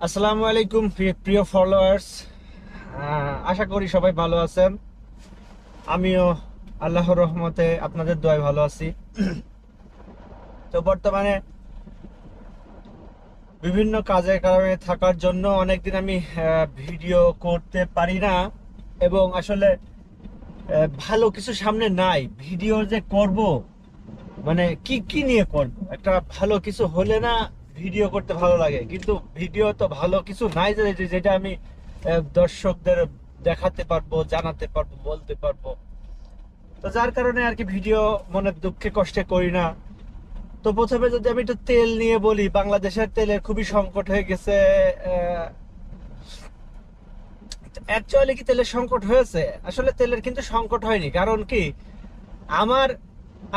আসসালামু আলাইকুম প্রিয় ফলোয়ার্স। আশা করি সবাই ভালো আছেন। আমিও আল্লাহর রহমতে আপনাদের দোয়ায় ভালো আছি। তো বর্তমানে বিভিন্ন কাজের কারণে থাকার জন্য অনেকদিন আমি ভিডিও করতে পারি না, এবং আসলে ভালো কিছু সামনে নাই। ভিডিও যে করব, মানে কি কি নিয়ে করব, একটা ভালো কিছু হলে না ভিডিও করতে ভালো লাগে, কিন্তু ভিডিও তো ভালো কিছু নাই যেটা আমি দর্শকদের দেখাতে পারবো, জানাতে পারবো, বলতে পারবো। তো যার কারণে আর কি ভিডিও মনে দুঃখে কষ্টে করি না। তো প্রথমে যদি আমি একটু তেল নিয়ে বলি, বাংলাদেশের তেলের খুবই সংকট হয়ে গেছে। অ্যাকচুয়ালি কি তেলের সংকট হয়েছে? আসলে তেলের কিন্তু সংকট হয়নি। কারণ কি, আমার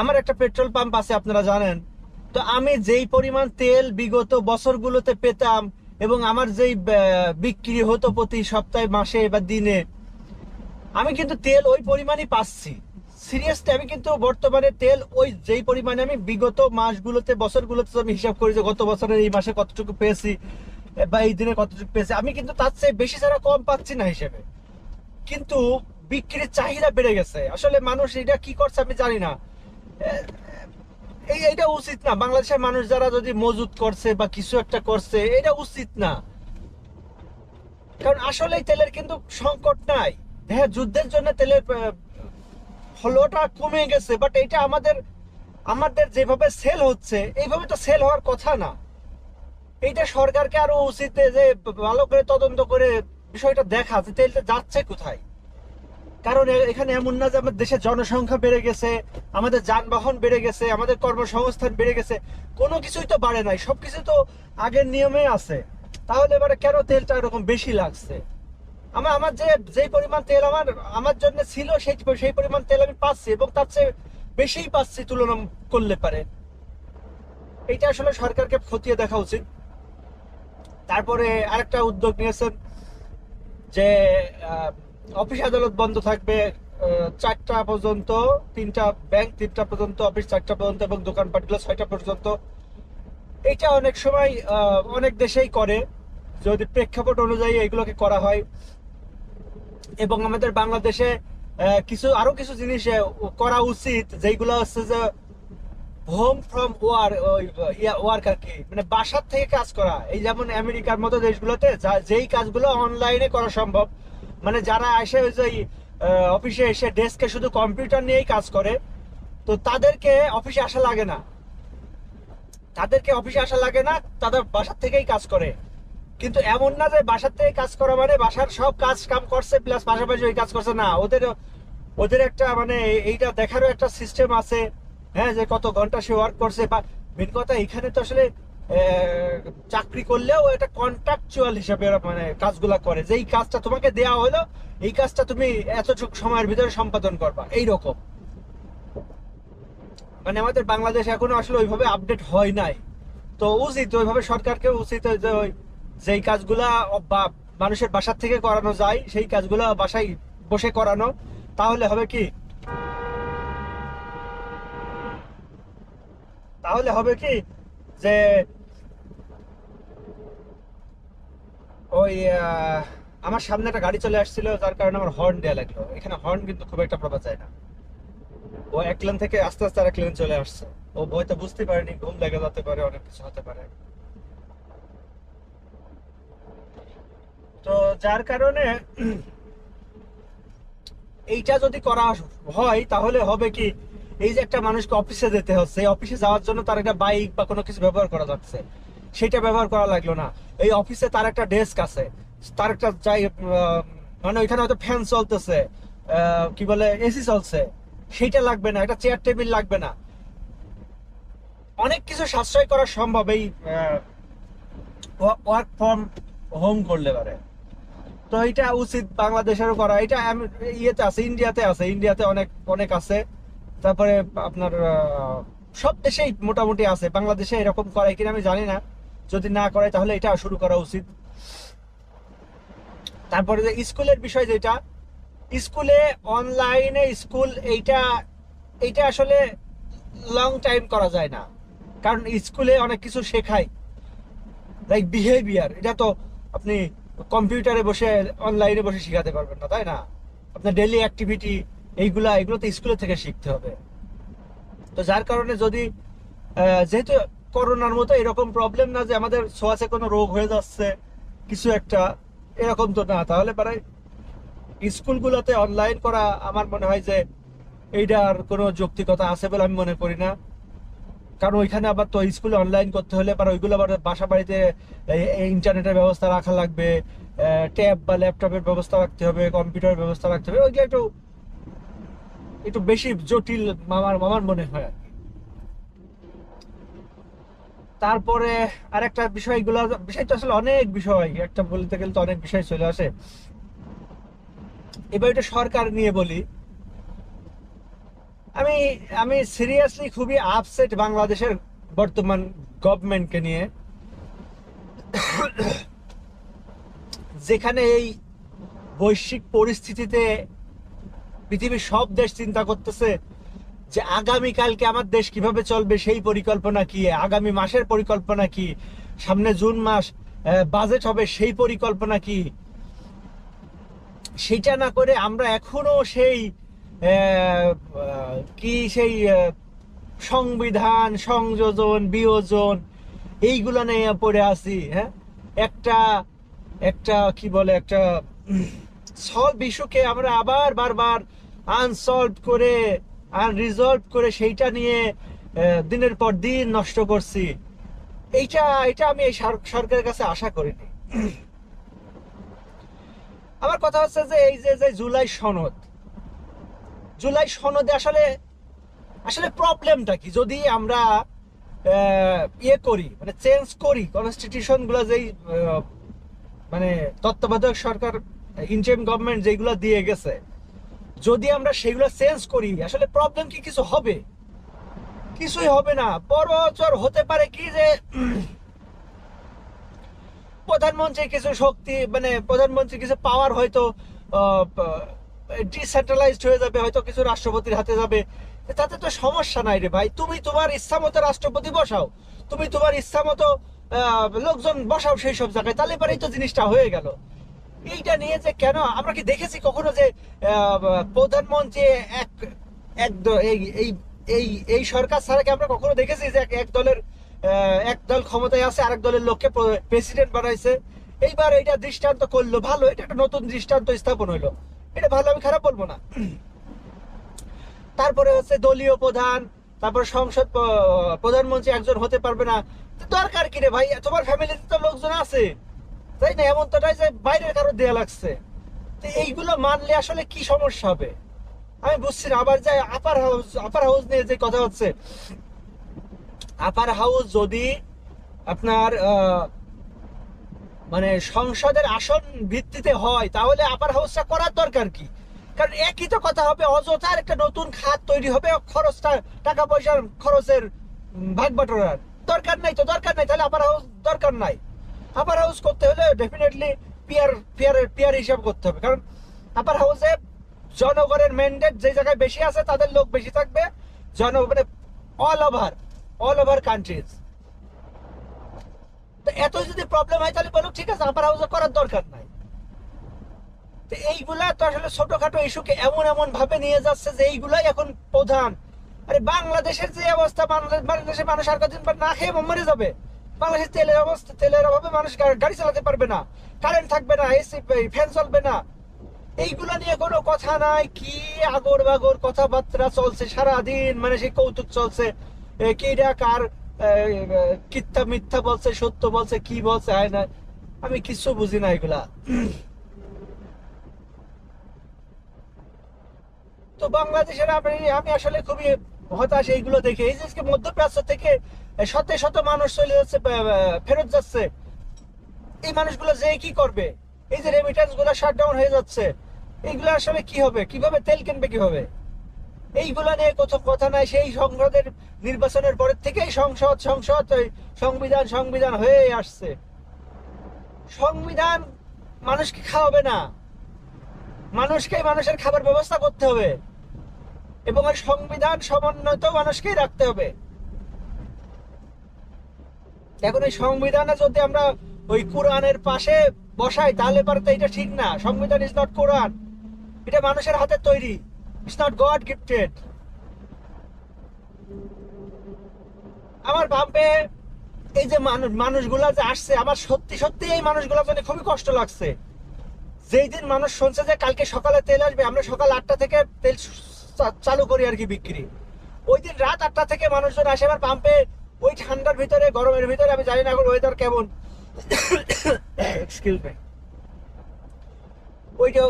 আমার একটা পেট্রোল পাম্প আছে, আপনারা জানেন। তো আমি যেই পরিমাণ তেল বিগত বছরগুলোতে পেতাম, এবং আমার যেই বিক্রি হতো প্রতি সপ্তাহে, মাসে বা দিনে, আমি কিন্তু তেল ওই পরিমাণই পাচ্ছি। সিরিয়াসলি, আমি কিন্তু বর্তমানে তেল ওই যেই পরিমাণে আমি বিগত মাসগুলোতে, বছরগুলোতে আমি হিসাব করি যে গত বছরের এই মাসে কতটুকু পেয়েছি বা এই দিনে কতটুকু পেয়েছি, আমি কিন্তু তার চেয়ে বেশি ছাড়া কম পাচ্ছি না হিসেবে। কিন্তু বিক্রির চাহিদা বেড়ে গেছে। আসলে মানুষ এটা কি করছে আমি জানি না। এইটা উচিত না। বাংলাদেশের মানুষ যারা যদি মজুত করছে বা কিছু একটা করছে, এটা উচিত না। কারণ আসলে তেলের কিন্তু সংকট নাই। হ্যাঁ, যুদ্ধের জন্য তেলের ফ্লোটা কমে গেছে, বাট এটা আমাদের আমাদের যেভাবে সেল হচ্ছে, এইভাবে তো সেল হওয়ার কথা না। এইটা সরকারকে আরো উচিত যে ভালো করে তদন্ত করে বিষয়টা দেখা যে তেলটা যাচ্ছে কোথায়। কারণ এখানে এমন না যে আমাদের দেশের জনসংখ্যা বেড়ে গেছে, আমাদের যানবাহন বেড়ে গেছে, আমাদের কর্মসংস্থান বেড়ে গেছে। কোনো কিছুই তো বাড়ে নাই, সবকিছু তো আগের নিয়মে আছে। তাহলে এবারে কেন তেলটা এরকম বেশি লাগছে? আমার আমার যেই পরিমাণ তেল আমার আমার জন্য ছিল, সেই পরিমাণ তেল আমি পাচ্ছি, এবং তার চেয়ে বেশিই পাচ্ছি তুলনা করলে পারে। এইটা আসলে সরকারকে খতিয়ে দেখা উচিত। তারপরে আরেকটা উদ্যোগ নিয়েছেন যে অফিস আদালত বন্ধ থাকবে 4টা পর্যন্ত। তিনটা ব্যাংক 3টা পর্যন্ত, অফিস 4টা পর্যন্ত, এবং দোকানপাটগুলো 6টা পর্যন্ত। এটা অনেক সময় অনেক দেশেই করে, যদি প্রেক্ষাপট অনুযায়ী এগুলোকে করা হয়। এবং আমাদের বাংলাদেশে আরো কিছু জিনিস করা উচিত, যেগুলো হচ্ছে যে হোম ফ্রম ওয়ার্ক আর কি, মানে বাসার থেকে কাজ করা। এই যেমন আমেরিকার মতো দেশগুলোতে যেই কাজগুলো অনলাইনে করা সম্ভব, মানে যারা এসে ওই যে অফিসে এসে ডেস্কে শুধু কম্পিউটার নিয়েই কাজ করে, তো তাদেরকে অফিসে আসা লাগে না। তাদের বাসার থেকেই কাজ করে। কিন্তু এমন না যে বাসার থেকে কাজ করা মানে বাসার সব কাজ কাম করছে প্লাস পাশাপাশি ওই কাজ করছে, না। ওদের ওদের একটা মানে এইটা দেখারও একটা সিস্টেম আছে। হ্যাঁ, যে কত ঘন্টা সে ওয়ার্ক করছে। বা মেন কথা, এখানে তো আসলে চাকরি করলেও এটা কন্ট্রাকচুয়াল হিসাবে ওরা মানে কাজগুলা করে, যে এই কাজটা তোমাকে দেয়া হলো, এই কাজটা তুমি এতটুকু সময়ের ভিতরে সম্পাদন করবা, এইরকম। মানে আমাদের বাংলাদেশ এখনো আসলে ওইভাবে আপডেট হয় নাই। তো উচিত ওইভাবে, সরকারকে উচিত যে যেই কাজগুলা বা মানুষের বাসার থেকে করানো যায়, সেই কাজগুলা বাসায় বসে করানো। তাহলে হবে কি, তাহলে হবে কি যে ওই আমার সামনে একটা গাড়ি চলে আসছিল, যার কারণে আমার হর্ন দেওয়া লাগলো। এখানে হর্ন কিন্তু খুব একটা পাওয়া যায় না। ও এক লেন থেকে আস্তে আস্তে আরেক লেন চলে আসছে। ও হয়তো বুঝতে পারেনি, ঘুম লেগে যেতে পারে, অনেক কিছু হতে পারে। তো যার কারণে এইটা যদি করা হয়, তাহলে হবে কি, এই যে একটা মানুষকে অফিসে যেতে হচ্ছে, এই অফিসে যাওয়ার জন্য তার একটা বাইক বা কোনো কিছু ব্যবহার করা যাচ্ছে, সেটা ব্যবহার করা লাগলো না। এই অফিসে তার একটা ডেস্ক আছে, তার একটা মানে ওইখানে হয়তো ফ্যান চলতেছে, কি বলে, এসি চলছে, সেইটা লাগবে না। একটা চেয়ার টেবিল লাগবে না। অনেক কিছু সাশ্রয় করা সম্ভব এই ওয়ার্ক ফ্রম হোম করলে পারে। তো এটা উচিত বাংলাদেশেরও করা। এটা ইয়েতে আছে, ইন্ডিয়াতে আছে, ইন্ডিয়াতে অনেক অনেক আছে। তারপরে আপনার সব দেশেই মোটামুটি আছে। বাংলাদেশে এরকম করে কিনা আমি জানি না। যদি না করে তাহলে এটা শুরু করা উচিত। তারপরে যে স্কুলের বিষয়, যেটা স্কুলে অনলাইনে স্কুল, এইটা এইটা আসলে লং টাইম করা যায় না। কারণ স্কুলে অনেক কিছু শেখায়, লাইক বিহেভিয়ার। এটা তো আপনি কম্পিউটারে বসে অনলাইনে বসে শিখাতে পারবেন না, তাই না? আপনার ডেইলি অ্যাক্টিভিটি এগুলো তো স্কুলে থেকে শিখতে হবে। তো যার কারণে যদি যেহেতু করোনার মতো এরকম প্রবলেম না যে আমাদের ছোঁয়াচে কোনো রোগ হয়ে যাচ্ছে কিছু একটা, এরকম তো না, তাহলে পরে স্কুলগুলোতে অনলাইন করা আমার মনে হয় যে এইটার কোনো যৌক্তিকতা আছে বলে আমি মনে করি না। কারণ ওইখানে আবার তো স্কুলে অনলাইন করতে হলে পরে ওইগুলো আবার বাসা বাড়িতে ইন্টারনেটের ব্যবস্থা রাখা লাগবে, ট্যাব বা ল্যাপটপের ব্যবস্থা রাখতে হবে, কম্পিউটারের ব্যবস্থা রাখতে হবে, ওইগুলো একটু একটু বেশি জটিল আমার আমার মনে হয় আর কি। তারপরে আরেকটা বিষয়গুলো, বিষয় তো আসলে অনেক বিষয়, একটা বলতে গেলে তো অনেক বিষয় চলে আসে। এবার এটা সরকার নিয়ে বলি, আমি আমি সিরিয়াসলি খুবই আপসেট বাংলাদেশের বর্তমান গভর্নমেন্টকে নিয়ে, যেখানে এই বৈশ্বিক পরিস্থিতিতে পৃথিবীর সব দেশ চিন্তা করতেছে যে আগামীকালকে আমার দেশ কিভাবে চলবে সেই পরিকল্পনা কি, আগামী মাসের পরিকল্পনা কি, সামনে জুন মাস বাজেট হবে সেই পরিকল্পনা কি। সেটা না করে আমরা এখনো সেই কি সেই সংবিধান সংযোজন বিয়োজন এইগুলো নিয়ে পড়ে আছি। হ্যাঁ, একটা একটা কি বলে একটা সলভ ইস্যুকে আমরা আবার বারবার আনসলভ করে আনরিজলভ করে সেইটা নিয়ে দিনের পর দিন নষ্ট করছি। এইটা এটা আমি এই সরকারের কাছে আশা করিনি। আমার কথা হচ্ছে যে এই যে জুলাই সনদে আসলে আসলে প্রবলেমটা কি? যদি আমরা ইয়ে করি, মানে চেঞ্জ করি কনস্টিটিউশন গুলো, যেই মানে তত্ত্বাবধায়ক সরকার ইন্টারিম গভর্নমেন্ট যেগুলো দিয়ে গেছে, যদি আমরা সেগুলো চেঞ্জ করি, আসলে প্রবলেম কি কিছু হবে? কিছুই হবে না। বড়জোর হতে পারে কি যে প্রধানমন্ত্রী কিছু শক্তি, মানে প্রধানমন্ত্রী কিছু পাওয়ার হয়তো ডিসেন্ট্রালাইজড হয়ে যাবে, হয়তো কিছু রাষ্ট্রপতির হাতে যাবে। তাতে তো সমস্যা নাই রে ভাই, তুমি তোমার ইচ্ছা মতো রাষ্ট্রপতি বসাও, তুমি তোমার ইচ্ছা মতো লোকজন বসাও সেই সব জায়গায়, তাহলে পরেই তো জিনিসটা হয়ে গেল। এইটা নিয়ে যে কেন, আমরা কি দেখেছি কখনো যে প্রধানমন্ত্রী এক এক এই এই এই এই সরকার ছাড়া কি আমরা কখনো দেখেছি যে এক দলের এক দল ক্ষমতায় আছে আরেক দলের লোককে প্রেসিডেন্ট বানাইছে? এইবার এটা দৃষ্টান্ত করলো, ভালো, এটা একটা নতুন দৃষ্টান্ত স্থাপন হইলো, এটা ভালো, আমি খারাপ বলবো না। তারপরে হচ্ছে দলীয় প্রধান, তারপরে সংসদ প্রধানমন্ত্রী একজন হতে পারবে না, দরকার কি রে ভাই? তোমার ফ্যামিলিতে তো লোকজন আছে, তাই না? এমন তো নয় যে বাইরের কারো দেয়া লাগছে। তো এইগুলো মানলে আসলে কি সমস্যা হবে আমি বুঝছি না। আবার যে আপার হাউস নিয়ে যে কথা হচ্ছে, আপার হাউস যদি আপনার মানে সংসদের আসন ভিত্তিতে হয়, তাহলে আপার হাউসটা করার দরকার কি? কারণ একই তো কথা হবে, অযথার একটা নতুন খাত তৈরি হবে, খরচটা টাকা পয়সার খরচের ভাগ বাটোয়ারার দরকার নাই। তো দরকার নাই, তাহলে আপার হাউস দরকার নাই। আপার হাউস করতে হলে ডেফিনেটলি পিয়ার হিসাব করতে হবে, কারণ আপার হাউসে জনগণের ম্যান্ডেট যে জায়গায় বেশি আছে তাদের লোক বেশি থাকবে, মানে অল ওভার কান্ট্রিজ। তো এত যদি প্রবলেম হয় তাহলে বলো ঠিক আছে, আপার হাউসে করার দরকার নাই। তো এইগুলা তো আসলে ছোটখাটো ইস্যুকে এমন এমন ভাবে নিয়ে যাচ্ছে যে এইগুলাই এখন প্রধান। আরে বাংলাদেশের যে অবস্থা, বাংলাদেশের মানুষ আর কদিন পর না খেয়ে মরে যাবে। বাংলাদেশের তেলের অভাবে মানুষ গাড়ি চালাতে পারবে না, কারেন্ট থাকবে না, এসি ফ্যান চলবে না। এইগুলা নিয়ে কোনো কথা নাই, কি আগর বাগর কথাবার্তা চলছে সারাদিন, মানে সেই কৌতুক চলছে, কিরা কার কিত্তা মিথ্যা বলছে, সত্য বলছে, কি বলছে হয় না, আমি কিছু বুঝি না এগুলা। তো বাংলাদেশের আমি আসলে খুবই হতাশ এইগুলো দেখে। এই যে মধ্যপ্রাচ্য থেকে শত শত মানুষ চলে যাচ্ছে, ফেরত যাচ্ছে, এই মানুষগুলো যে কি করবে? এই যে রেমিটেন্স গুলো শাটডাউন হয়ে যাচ্ছে, এইগুলো আসলে কি হবে? কিভাবে তেল কিনবে কিভাবে? এইগুলা নিয়ে কোথাও কথা নাই। সেই সংসদের নির্বাচনের পরের থেকেই সংসদ সংসদ সংবিধান সংবিধান হয়ে আসছে। সংবিধান মানুষকে খাওয়াবে না, মানুষকে মানুষের খাবার ব্যবস্থা করতে হবে, এবং ওই সংবিধান সমন্বয় মানুষকেই রাখতে হবে। এখন এই সংবিধানে যদি আমরা ওই কোরআনের পাশে বসায়, তাহলে পারে তো এটা ঠিক না। সংবিধান ইজ নট কোরআন, এটা মানুষের হাতে তৈরি, ইটস নট গড গিফটেড। আমার ভাববে এই যে মানুষগুলা যে আসছে, আমার সত্যি সত্যি এই মানুষগুলা জন্য খুবই কষ্ট লাগছে। যেই দিন মানুষ শুনছে যে কালকে সকালে তেল আসবে, আমরা সকাল 8টা থেকে তেল চালু করি আর কি বিক্রি, ওই দিন রাত 8টা থেকে মানুষজন আসে আমার পাম্পে। ওই ঠান্ডার ভিতরে, গরমের ভিতরে, আমি জানি না এখন ওয়েদার কেমন, এক্সকিউজ মি,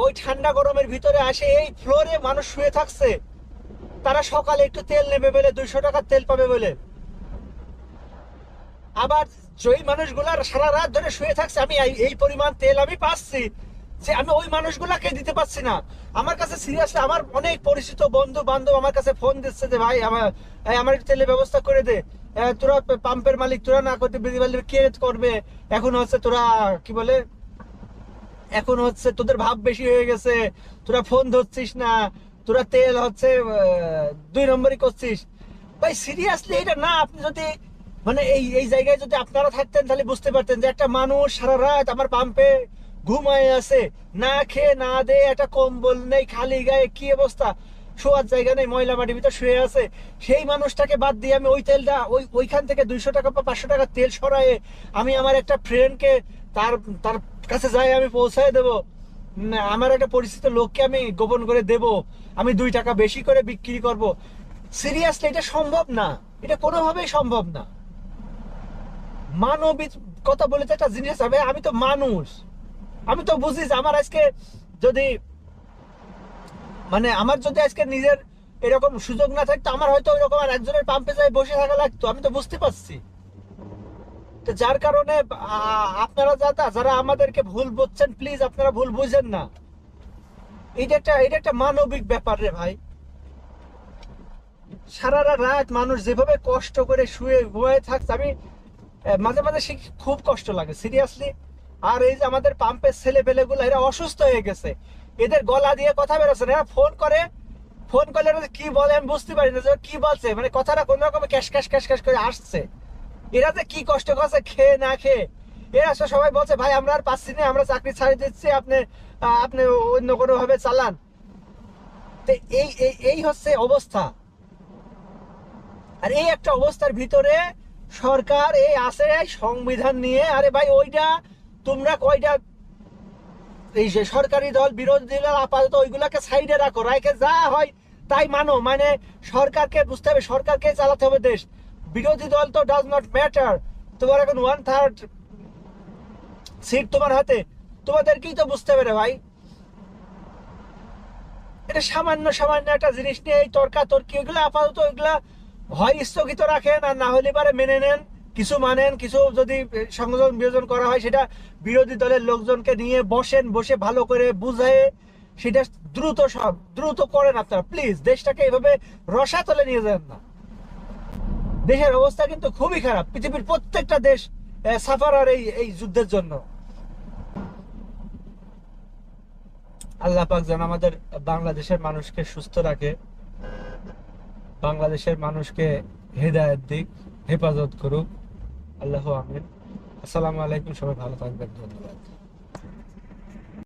ওই ঠান্ডা গরমের ভিতরে আসে, এই ফ্লোরে মানুষ শুয়ে থাকছে, তারা সকালে একটু তেল নেবে বলে, 200 টাকার তেল পাবে বলে। আবার যেই মানুষগুলা সারা রাত ধরে শুয়ে থাকছে, আমি এই পরিমাণ তেল আমি পাচ্ছি যে আমি ওই মানুষগুলাকে দিতে পারছি না। আমার কাছে সিরিয়াসলি আমার অনেক পরিচিত বন্ধু বান্ধব আমার কাছে ফোন দিচ্ছে যে ভাই আমার তেলের ব্যবস্থা করে দে। তোরা পাম্পের মালিক, তোরা না করতে কে করবে? এখন হচ্ছে তোরা কি বলে, এখন হচ্ছে তোদের ভাব বেশি হয়ে গেছে, তোরা ফোন ধরছিস না, তোরা তেল হচ্ছে 2 নম্বরই করছিস। ভাই সিরিয়াসলি এটা না, আপনি যদি মানে এই এই জায়গায় যদি আপনারা থাকতেন তাহলে বুঝতে পারতেন যে একটা মানুষ সারা রাত আমার পাম্পে ঘুমায় আছে, না খেয়ে না দে, একটা কম্বল নেই, খালি গায়ে, কি অবস্থা, শোয়ার জায়গা নেই, ময়লা মাটির ভিতর শুয়ে আছে। সেই মানুষটাকে বাদ দিয়ে আমি ওই তেলটা ওইখান থেকে 200 টাকা বা 500 টাকা তেল সরায়ে আমি আমার একটা ফ্রেন্ডকে তার তার কাছে যাই আমি পৌঁছায় দেবো, আমার একটা পরিচিত লোককে আমি গোপন করে দেব, আমি 2 টাকা বেশি করে বিক্রি করব। সিরিয়াসলি এটা সম্ভব না, এটা কোনোভাবেই সম্ভব না। মানবিক কথা বলে তো একটা জিনিস হবে, আমি তো মানুষ, আমি তো বুঝি যে আমার আজকে যদি মানে আমার যদি আজকে নিজের এরকম সুযোগ না থাকতো, আমার হয়তো ওইরকম আর একজনের পাম্পে যাই বসে থাকা লাগতো, আমি তো বুঝতে পারছি। তো যার কারণে আপনারা যারা আমাদেরকে ভুল বুঝছেন, প্লিজ আপনারা ভুল বুঝেন না। এটা একটা মানবিক ব্যাপার রে ভাই। সারা রাত মানুষ যেভাবে কষ্ট করে শুয়ে ঘুমায় থাকছে, আমি মাঝে মাঝে খুব কষ্ট লাগে সিরিয়াসলি। আর এই যে আমাদের পাম্পের ছেলে পেলে গুলো, এরা অসুস্থ হয়ে গেছে, এদের গলা দিয়ে কথা বেরোচ্ছে না, এরা ফোন করলে কি বলে আমি বুঝতে পারি না যে কি বলছে, মানে কথাটা কোন রকম ক্যাশ ক্যাশ ক্যাশ ক্যাশ করে আসছে। এরা যে কি কষ্ট করছে খেয়ে না খেয়ে, এরা সবাই বলছে ভাই আমরা আর পাচ্ছি না, আমরা চাকরি ছাড়ি দিচ্ছি, আপনি আপনি অন্য কোনো ভাবে চালান। তো এই হচ্ছে অবস্থা। আর এই একটা অবস্থার ভিতরে সরকার এই আছে সংবিধান নিয়ে, আরে ভাই ওইটা তোমরা কয়টা এই যে সরকারি দল বিরোধী দল আপাতত ওইগুলাকে সাইডে রাখো, রাখে যা হয় তাই মানো, মানে সরকারকে বুঝতে হবে, সরকারকে চালাতে হবে দেশ। বিরোধী দল তো ডাজ নট ম্যাটার, তোমার এখন 1/3 সিট তোমার হাতে, তোমাদেরকেই তো বুঝতে হবে রে ভাই। এটা সামান্য সামান্য একটা জিনিস নিয়ে এই তর্কাতর্কি, ওইগুলো আপাতত ওইগুলা হয় স্থগিত রাখেন, আর না হলে পারে মেনে নেন, কিছু মানেন, কিছু যদি সংযোজন বিয়োজন করা হয় সেটা বিরোধী দলের লোকজনকে নিয়ে বসে ভালো করে বুঝায় সেটা দ্রুত করেন আপনারা প্লিজ। দেশটাকে এভাবে রসাতলে নিয়ে যান না। দেশের অবস্থা কিন্তু খুবই খারাপ, পৃথিবীর প্রত্যেকটা দেশ সাফারার এই যুদ্ধের জন্য। আল্লাহ পাক যেন আমাদের বাংলাদেশের মানুষকে সুস্থ রাখে, বাংলাদেশের মানুষকে হেদায়েত দিক, হেফাজত করুক। আল্লাহ আমিন। আসসালামু আলাইকুম, সবাই ভালো থাকবেন, ধন্যবাদ।